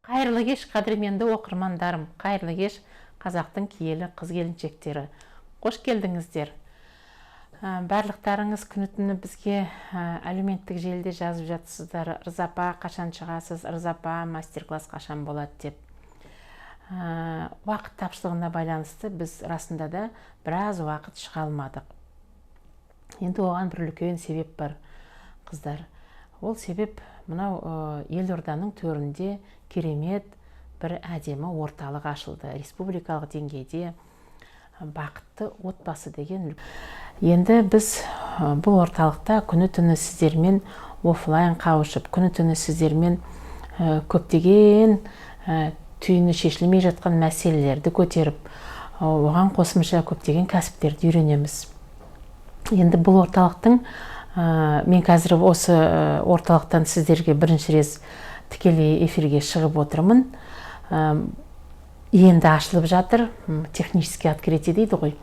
Қайырлы кеш, қадірменді оқырмандарым, қайырлы кеш, қазақтың киелі қыз-келіншектері. Қош келдіңіздер. Барлықтарыңыз күні-түні бізге әлеуметтік желіде жазып жатсыздар. Ырзапа, қашан шығасыз? Ырзапа, мастер-класс қашан болады деп. Уақыт тапшылығына байланысты біз расында да біраз уақыт шыға алмадық. Енді оған бір үлкен себеп бар, қыздар. Ол себеп мынау елорданың төрінде керемет бір әдемі орталық ашылды. Республикалық деңгейде бақытты отбасы деген. Енді біз бұл орталықта күні-түні сіздермен офлайн қауышып, күні-түні сіздермен көптеген түйіні шешілмей жатқан мәселелерді көтеріп, оған қосымша көптеген кәсіптерді үйренеміз. Енді бұл орталықтың мен қазір осы орталықтан сіздерге бірінші рет тікелей эфирге шығып отырмын. Енді ашылып жатыр, технический открытие дейді ғой.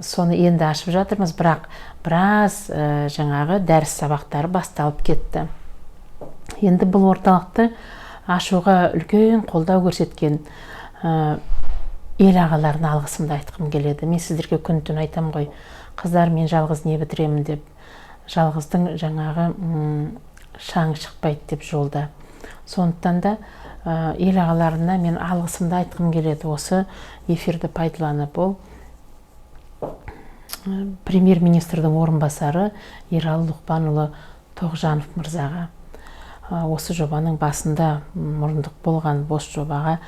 Соны енді ашып жатырмыз, бірақ біраз жаңағы дәріс сабақтары басталып кетті. Енді бұл орталықты ашуға үлкен қолдау көрсеткен ел ағаларына алғысымды айтқым келеді. Мен сіздерге күн-түн айтам ғой, қыздар, мен жалғыз не бітіремін деп. Жалғыздың жаңағы шаңы шықпайды деп жолда. Сондықтан да ел ағаларына мен алғысымды айтқым келеді. Осы эфирді пайдаланып, ол премьер-министрдің орынбасары Ералы Лұқпанұлы Тоғжанов мырзаға, осы жобаның басында мұрындық болған бос жобаға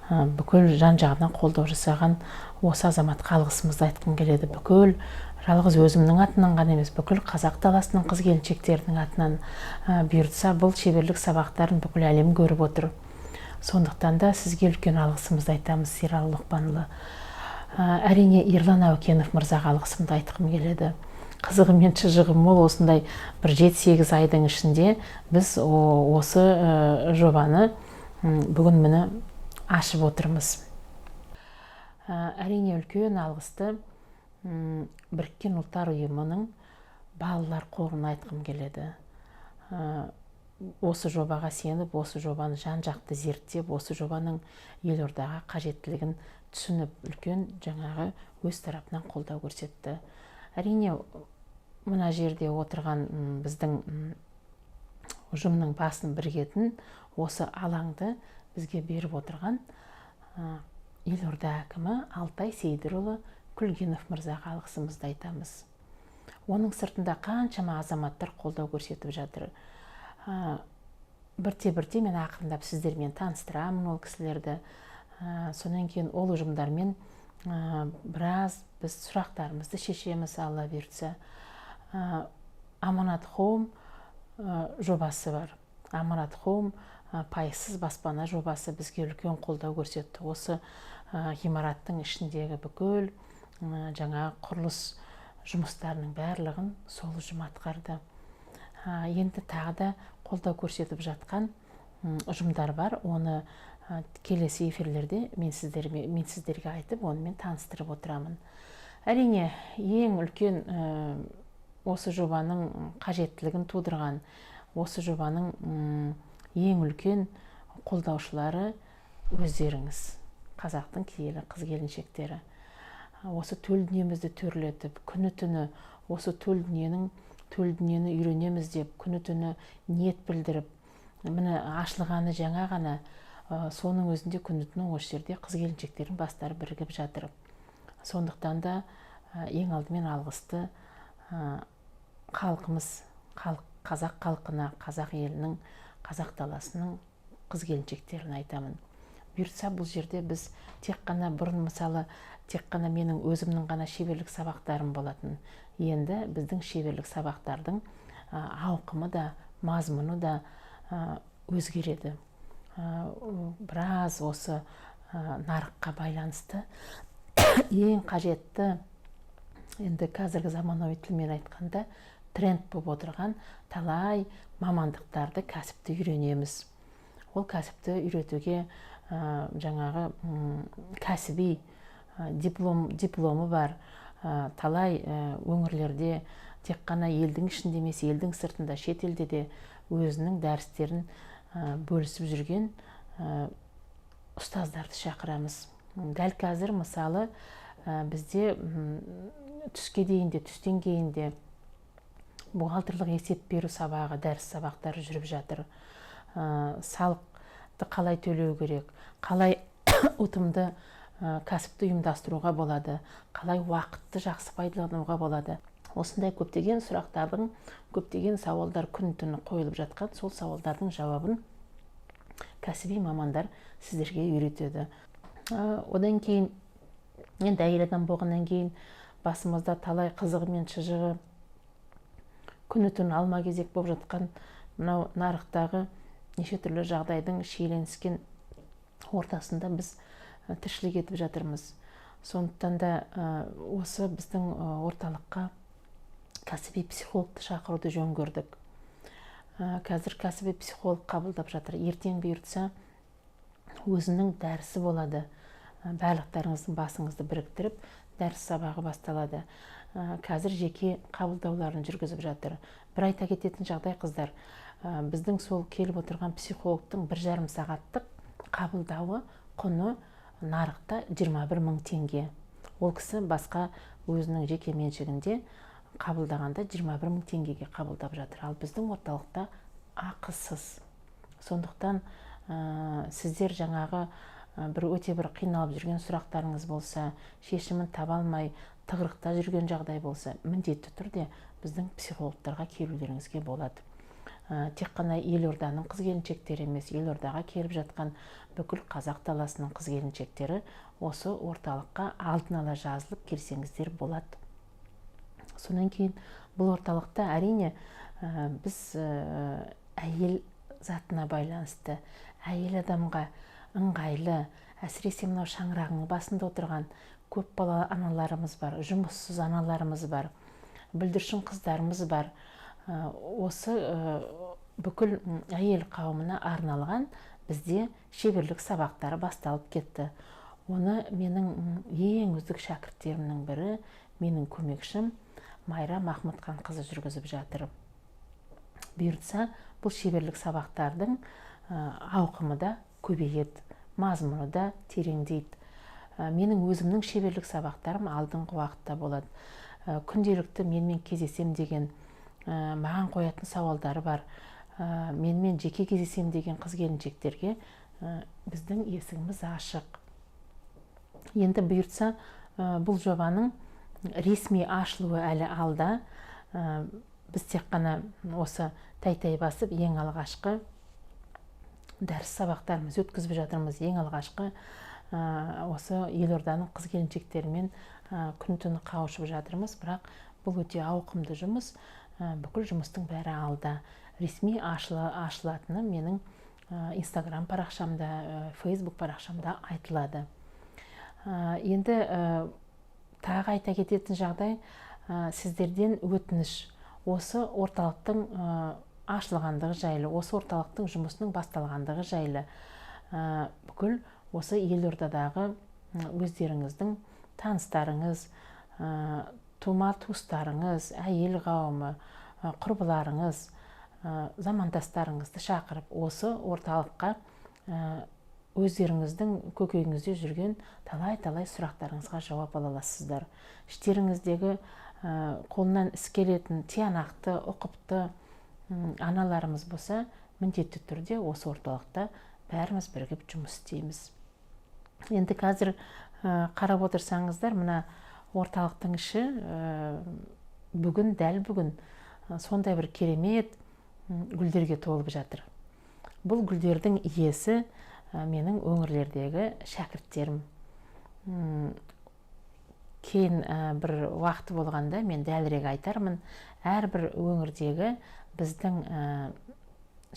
бүкіл жан-жағынан қолдау жасаған осы азаматқа алғысымызды айтқым келеді. Бүкіл жалғыз өзімнің атынан ғана емес, бүкіл қазақ даласының қыз-келіншектерінің атынан бұйыртса, бұл шеберлік сабақтарын бүкіл әлем көріп отыр. Сондықтан да сізге үлкен алғысымызды айтамыз, Ералы Лұқпанұлы. Әрине, Ерлан Әукенов мырзаға алғысымды айтқым келеді. Қызығы мен шыжығы мол, осындай бір 7-8 айдың ішінде біз осы жобаны бүгін міне ашып отырмыз. Әрине, үлкен алғысты Біріккен ұлттар ұйымының балалар қорына айтқым келеді. Осы жобаға сеніп, осы жобаны жан-жақты зерттеп, осы жобаның елордаға қажеттілігін түсініп, үлкен жаңағы өз тарапынан қолдау көрсетті. Әрине, мына жерде отырған біздің ұжымның басын біргетін осы алаңды бізге беріп отырған елорда әкімі Алтай Сейдірұлы Күлгенов мырзаға алғысымызды айтамыз. Оның сыртында қаншама азаматтар қолдау көрсетіп жатыр. Бірте-бірте мен ақырындап сіздермен таныстырамын ол кісілерді. Сонан кейін ол ұжымдармен біраз біз сұрақтарымызды шешеміз, Алла бұйыртса. Аманат Хоум жобасы бар. Аманат Хоум пайызсыз баспана жобасы бізге үлкен қолдау көрсетті. Осы ғимараттың ішіндегі бүкіл жаңа құрылыс жұмыстарының барлығын сол ұжым атқарды. Енді тағы да қолдау көрсетіп жатқан ұжымдар бар. Оны келесі эфирлерде мен сіздерге айтып, онымен таныстырып отырамын. Әрине, ең үлкен осы жобаның қажеттілігін тудырған, осы жобаның ең үлкен қолдаушылары өздеріңіз, қазақтың киелі қыз-келіншектері. Осы төл дүниемізді төрлетіп, күні-түні осы төл дүниені үйренеміз деп, күні-түні ниет білдіріп, міне ашылғаны жаңа ғана, соның өзінде күні-түні осы жерде қыз-келіншектердің бастары бірігіп жатыр. Сондықтан да ең алдымен алғысты халқымыз, қазақ халқына, қазақ елінің, қазақ даласының қыз-келіншектерін айтамын. Бұйыртса, бұл жерде біз тек қана бұрын мысалы, тек қана менің өзімнің ғана шеберлік сабақтарым болатын. Енді біздің шеберлік сабақтардың ауқымы да, мазмұны да өзгереді. Біраз осы нарыққа байланысты ең қажетті, енді қазіргі заманауи тілмен айтқанда, тренд болып отырған талай мамандықтарды, кәсіпті үйренеміз. Ол кәсіпті үйретуге жаңағы кәсіби дипломы бар талай өңірлерде, тек қана елдің ішінде емес, елдің сыртында, шет елде де өзінің дәрістерін бөлісіп жүрген ұстаздарды шақырамыз. Дәл қазір мысалы бізде түске дейін де, түстен кейін де бухгалтерлік есеп беру сабағы, дәріс сабақтары жүріп жатыр. Салықты қалай төлеу керек, қалай ұтымды кәсіпті ұйымдастыруға болады, қалай уақытты жақсы пайдалануға болады. Осындай көптеген сұрақтардың, көптеген сауалдар күн түні қойылып жатқан, сол сауалдардың жауабын кәсіби мамандар сіздерге үйретеді. Одан кейін, енді әйел адам болғаннан кейін басымызда талай қызығы мен шыжығы, күні түн алма кезек болып жатқан мынау нарықтағы неше түрлі жағдайдың шиеленіскен ортасында біз тіршілік етіп жатырмыз. Сондықтан да осы біздің орталыққа кәсіби психологты шақыруды жөн көрдік. Қазір кәсіби психолог қабылдап жатыр. Ертең бұйыртса өзінің дәрісі болады. Барлықтарыңыздың басыңызды біріктіріп, дәріс сабағы басталады. Қазір жеке қабылдауларын жүргізіп жатыр. Бір айта кететін жағдай, қыздар, біздің сол келіп отырған психологтың 1,5 сағаттық қабылдауы құны нарықта 21 000 теңге. Ол кісі басқа өзінің жеке меншігінде қабылдағанда 21 000 теңгеге қабылдап жатыр. Ал біздің орталықта ақысыз. Сондықтан сіздер жаңағы өте бір қиналып жүрген сұрақтарыңыз болса, шешімін таба алмай тығырықта жүрген жағдай болса, міндетті түрде біздің психологтарға келулеріңізге болады. Тек қана елорданың қыз-келіншектері емес, елордаға келіп жатқан бүкіл қазақ даласының қыз-келіншектері осы орталыққа алдын ала жазылып келсеңіздер болады. Сонан кейін бұл орталықта әрине біз әйел затына байланысты, әйел адамға ыңғайлы, әсіресе мынау шаңырағының басында отырған көп балалы аналарымыз бар, жұмыссыз аналарымыз бар, бүлдіршін қыздарымыз бар. Осы бүкіл әйел қауымына арналған бізде шеберлік сабақтары басталып кетті. Оны менің ең үздік шәкірттерімнің бірі, менің көмекшім Майра Махмұтхан қызы жүргізіп жатыр. Бұйыртса, бұл шеберлік сабақтардың ауқымы да көбейеді, мазмұны да тереңдейді. Менің өзімнің шеберлік сабақтарым алдыңғы уақытта болады. Күнделікті менімен кездесем деген маған қоятын сауалдары бар. Менімен жеке кездесем деген қыз-келіншектерге біздің есігіміз ашық. Енді бұйыртса, бұл жобаның ресми ашылуы әлі алда. Біз тек қана осы тай-тай басып, ең алғашқы дәріс сабақтарымыз өткізіп жатырмыз. Ең алғашқы осы елорданың қыз-келіншектерімен күн түні қауышып жатырмыз. Бірақ бұл өте ауқымды жұмыс. Бүкіл жұмыстың бәрі алда. Ресми ашылатыны менің Instagram парақшамда, Facebook парақшамда айтылады. Енді тағы айта кететін жағдай, сіздерден өтініш. Осы орталықтың ашылғандығы жайлы, осы орталықтың жұмысының басталғандығы жайлы, бүкіл осы елордадағы өздеріңіздің таныстарыңыз, тума-туыстарыңыз, әйел қауымы, құрбыларыңыз, замандастарыңызды шақырып, осы орталыққа өздеріңіздің көкейіңізде жүрген талай-талай сұрақтарыңызға жауап ала аласыздар. Іштеріңіздегі қолынан іс келетін, тиянақты, ұқыпты аналарымыз болса, міндетті түрде осы орталықта бәріміз бірігіп жұмыс істейміз. Енді қазір қарап отырсаңыздар, мына орталықтың іші бүгін, дәл бүгін сондай бір керемет гүлдерге толып жатыр. Бұл гүлдердің иесі менің өңірлердегі шәкірттерім. Кейін бір уақыты болғанда мен дәлірек айтармын, әрбір өңірдегі біздің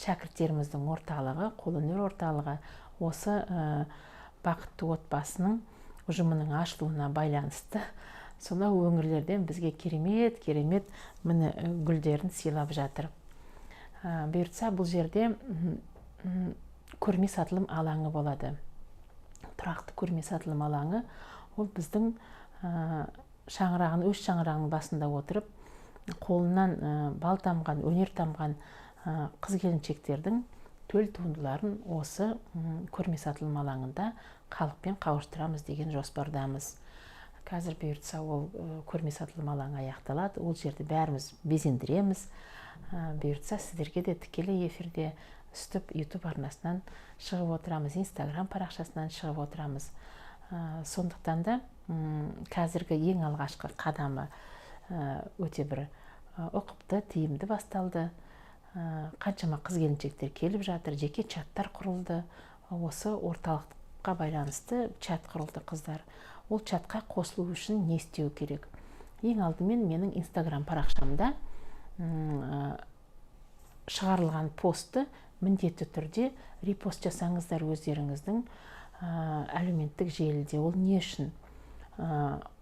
шәкірттеріміздің орталығы, қолөнер орталығы осы бақытты отбасының ұжымының ашылуына байланысты сонау өңірлерден бізге керемет міне гүлдерін сыйлап жатыр. Бұйыртса, бұл жерде көрме сатылым алаңы болады. Тұрақты көрме сатылым алаңы, ол біздің өз шаңырағының басында отырып, қолынан бал тамған, өнер тамған қыз-келіншектердің төл туындыларын осы көрме сатылым алаңында халықпен қауыштырамыз деген жоспардамыз. Қазір бұйыртса ол көрме сатылым алаңы аяқталады. Ол жерді бәріміз безендіреміз. Бұйыртса сіздерге де тікелей эфирде үстіп YouTube арнасынан шығып отырамыз, Instagram парақшасынан шығып отырамыз. Сондықтан да қазіргі ең алғашқы қадамы өте бір ұқыпты, тиімді басталды. Қаншама қыз-келіншектер келіп жатыр, жеке чаттар құрылды. Осы орталыққа байланысты чат құрылды қыздар. Ол чатқа қосылу үшін не істеу керек? Ең алдымен менің Instagram парақшамда шығарылған постты міндетті түрде репост жасаңыздар өздеріңіздің әлеуметтік желіде. Ол не үшін?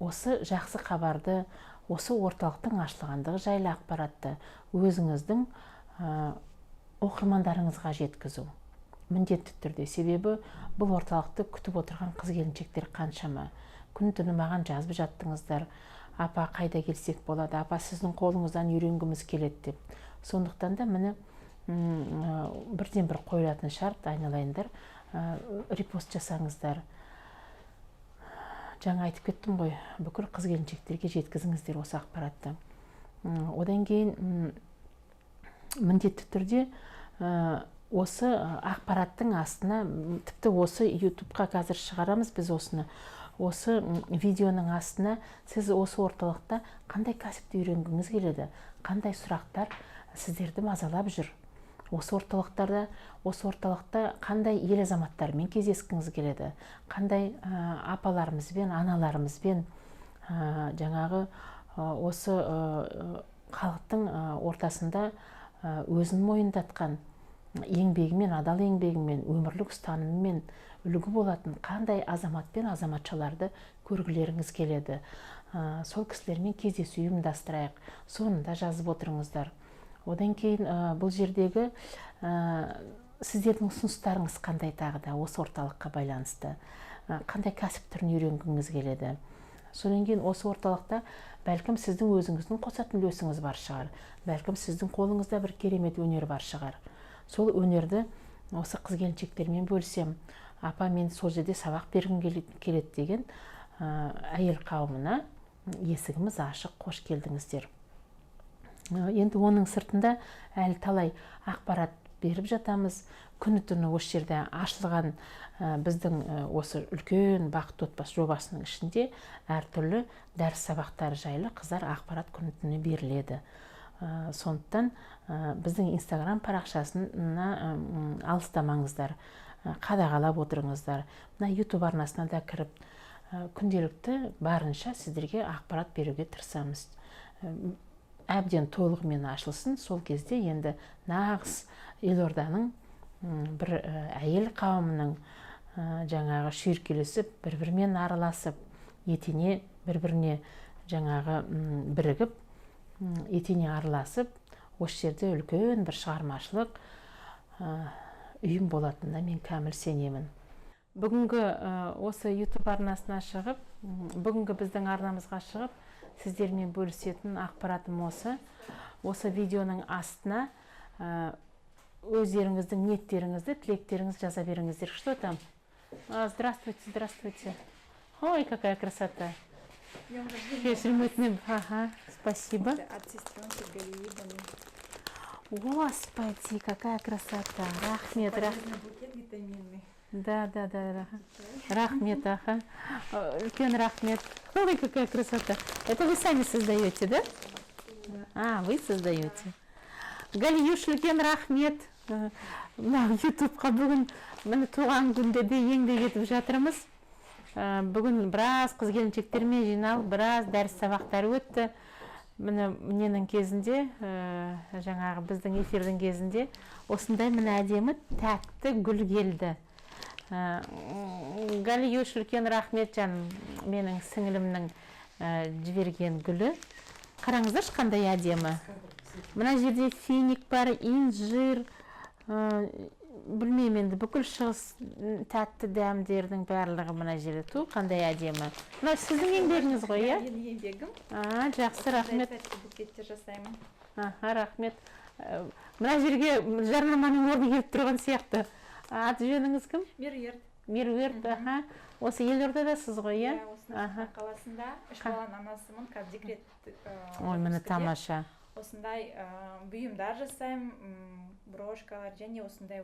Осы жақсы хабарды, осы орталықтың ашылғандығы жайлы ақпаратты өзіңіздің оқырмандарыңызға жеткізу. Міндетті түрде. Себебі бұл орталықты күтіп отырған қыз-келіншектер қаншама. Күні-түні маған жазып жаттыңыздар. Апа, қайда келсек болады? Апа, сіздің қолыңыздан үйренгіміз келеді деп. Сондықтан да мені бірден бір қойылатын шарт, айналайындар, репост жасаңыздар. Жаңа айтып кеттім ғой, бүкіл қыз-келіншектерге жеткізіңіздер осы ақпаратты. Одан кейін міндетті түрде осы ақпараттың астына, тіпті осы YouTube-қа қазір шығарамыз біз осыны. Осы видеоның астына сіз осы орталықта қандай кәсіпті үйренгіңіз келеді, қандай сұрақтар сіздерді мазалап жүр. Осы орталықта қандай ел азаматтарымен кездескіңіз келеді, қандай апаларымызбен, аналарымызбен жаңағы осы халықтың ортасында өзін мойындатқан еңбегімен, адал еңбегімен, өмірлік ұстанымымен үлгі болатын қандай азамат пен азаматшаларды көргілеріңіз келеді. Сол кісілермен кездесу ұйымдастырайық. Соңында жазып отырыңыздар. Одан кейін бұл жердегі сіздердің ұсыныстарыңыз қандай тағы да осы орталыққа байланысты, қандай кәсіп түрін үйренгіңіз келеді. Содан кейін осы орталықта бәлкім сіздің өзіңіздің қосатын үлесіңіз бар шығар, бәлкім сіздің қолыңызда бір керемет өнер бар шығар. Сол өнерді осы қыз-келіншектермен бөлсем, апа, мен сол жерде сабақ бергім келеді деген әйел қауымына есігіміз ашық, қош келдіңіздер. Енді оның сыртында әлі талай ақпарат беріп жатамыз. Күні-түні осы жерде ашылған біздің осы үлкен бақыт отбасы жобасының ішінде әртүрлі дәріс сабақтары жайлы қыздар ақпарат күні-түні беріледі. Сондықтан біздің Instagram парақшасына алыстамаңыздар, қадағалап отырыңыздар. Мына YouTube арнасына да кіріп, күнделікті барынша сіздерге ақпарат беруге тырысамыз. Әбден толығымен ашылсын, сол кезде енді нағыз елорданың бір әйел қауымының жаңағы шүйіркелесіп, бір-бірімен араласып, етене бір-біріне жаңағы бірігіп, етене араласып, осы жерде үлкен бір шығармашылық үйім болатынына мен кәміл сенемін. Бүгінгі осы YouTube арнасына шығып, бүгінгі біздің арнамызға шығып, сіздермен бөлісетін ақпаратым осы. Осы видеоның астына өздеріңіздің ниеттеріңізді, тілектеріңізді жаза беріңіздер. Что там? Здравствуйте, здравствуйте. Ой, какая красота. Ага, спасибо. От сестренки Галиевны. Господи, какая красота. Рахмет, рахмет. Букет витаминный. Да. Рахмет, ага. Үлкен рахмет. Ой, какая красота. Это вы сами создаете, да? А, вы создаете. Галиюш, үлкен рахмет. YouTube-қа бүгін мені туған күнде де еңбек етіп жатырмыз. Бүгін біраз қыз-келіншектермен жиналып, біраз дәріс сабақтары өтті. Менің кезінде, жаңағы біздің эфирдің кезінде, осындай мені әдемі тәтті гүл келді. Галиюш, үлкен рахмет жаным, менің сіңілімнің жіберген гүлі. Қараңыздаршы қандай әдемі. Мына жерде финик бар, инжир, білмеймін енді, бүкіл шығыс тәтті дәмдердің барлығы мына жерде. Ту, қандай әдемі. Мына сіздің еңбегіңіз ғой, иә? Еңбегім. Жақсы, рахмет. Букеттер жасаймын. Рахмет. мына жерге жарнаманың орны келіп тұрған сияқты. Аты жөніңіз кім? Меруерт. Меруерт, аха. Осы Елордадасыз ғой, иә? Осында қаласында 3 баланың анасымын, қазір декрет. Ой, міне тамаша. Осындай бұйымдар жасаймын, брошкалар және осындай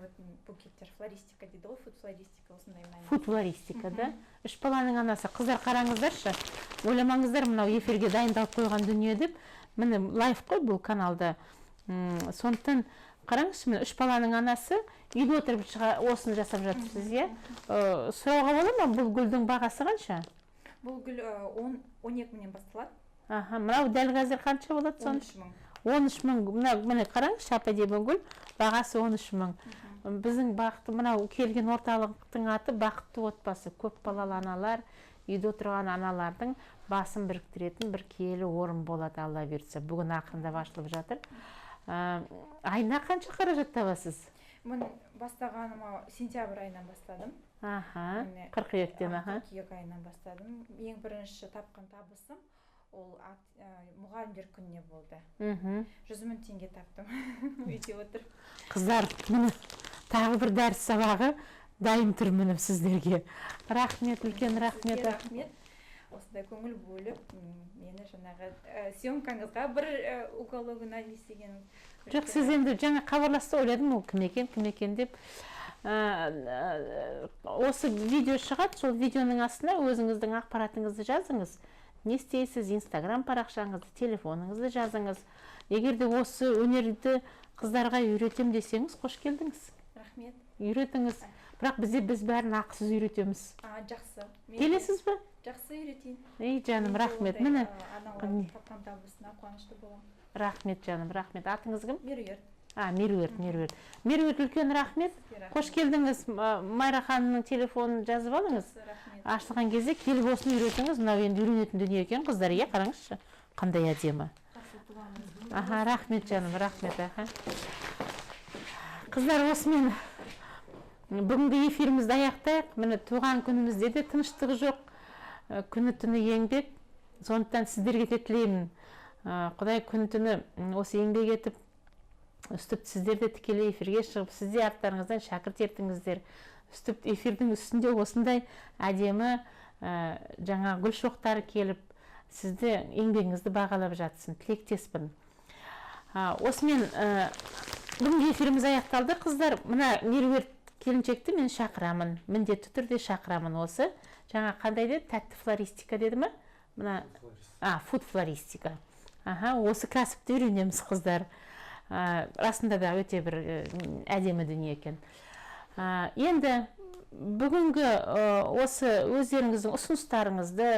букеттер, флористика дейді ғой, фуд-флористика, осындай мәні. Фуд-флористика, да? 3 баланың анасы. Қыздар қараңыздаршы. Ойламаңыздар, мынау эфирге дайындалып қойған дүние деп. Міне лайф қой бұл каналда. Сондықтан қараңызшы, міне 3 баланың анасы үйде отырып осыны жасап жатырсыз, иә? Сұрауға бола ма, бұл гүлдің бағасы қанша? Бұл гүл 12 мыңнан басталады. Аха, мынау дәл қазір қанша болады соны? 13 мың. 13 мың. Міне қараңызшы, апа деген гүл бағасы 13 мың. Біздің бақытты, мынау келген орталықтың аты бақытты отбасы. Көп балалы аналар, үйде отырған аналардың басын біріктіретін бір киелі орын болады, Алла берсе. Бүгін ақырындап ашылып жатыр. Айына қанша қаражат табасыз? Мен бастағаныма сентябрь айынан бастадым. Аха, қыркүйектен, аха. Қыркүйек айынан бастадым. Ең бірінші тапқан табысым ол мұғалімдер күніне болды. 100 мың теңге таптым. Үйде отырып. Қыздар, міне тағы бір дәріс сабағы дайын тұр мініп сіздерге. Рахмет, үлкен рахмет. Рахмет. Осындай көңіл бөліп, мені жаңағы съемкаңызға бір угологына естеген. Жоқ, сіз енді жаңа хабарласты, ойладым, ол кім екен деп. Осы видео шығады, сол видеоның астына өзіңіздің ақпаратыңызды жазыңыз. Не істейсіз, Инстаграм парақшаңызды, телефоныңызды жазыңыз. Егер де осы өнерді қыздарға үйретем десеңіз, қош келдіңіз. Рахмет. Үйретіңіз. Бірақ біз бәрін ақысыз үйретеміз. Жақсы. Келесіз бе? Жақсы үйретейін. Ей, жаным, рахмет. Міне. Аналардың тапқан табысына қуанышты боламын. Рахмет, жаным, рахмет. Атыңыз кім? Меруерт. Меруерт. Меруерт, үлкен рахмет. Қош келдіңіз. Майра ханымның телефонын жазып алыңыз. Ашылған кезде келіп осыны үйретіңіз. Мынау енді үйренетін дүние екен, қыздар, иә, қараңызшы. Қандай әдемі. Аха, рахмет, жаным, рахмет. Қыздар, осымен бүгінгі эфирімізді аяқтайық. Міне туған күнімізде де тыныштығы жоқ. Күні түні еңбек. Сондықтан сіздерге де тілеймін. Құдай күні түні осы еңбек етіп, үстіп сіздерде тікелей эфирге шығып, сізде арттарыңыздан шәкірт ертіңіздер. Үстіп эфирдің үстінде осындай әдемі жаңа гүл шоқтары келіп, сізді еңбегіңізді бағалап жатсын. Тілектеспін. Осымен бүгінгі эфиріміз аяқталды. Қыздар, мына Меруерт келіншекті мен шақырамын. Міндетті түрде шақырамын осы. Жаңа қандай деді? Тәтті флористика деді ме? Фуд флористика. Осы кәсіпті үйренеміз, қыздар. Расында да өте бір әдемі дүние екен. Енді бүгінгі осы өздеріңіздің ұсыныстарыңызды,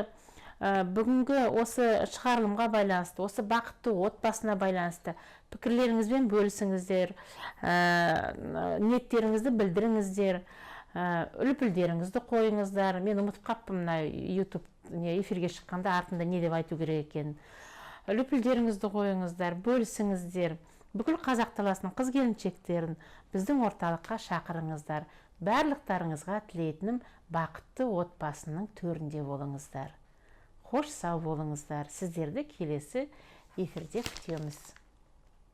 бүгінгі осы шығарылымға байланысты, осы бақытты отбасына байланысты пікірлеріңізбен бөлісіңіздер, ниеттеріңізді білдіріңіздер, үлпілдеріңізді қойыңыздар. Мен ұмытып қаппын мына YouTube эфирге шыққанда артында не деп айту керек екен. Үлпілдеріңізді қойыңыздар, бөлісіңіздер. Бүкіл қазақ даласының қыз келіншектерін біздің орталыққа шақырыңыздар. Барлықтарыңызға тілейтінім бақытты отбасының төрінде болыңыздар. Хош сау болыңыздар. Сіздерді келесі эфирде күтеміз.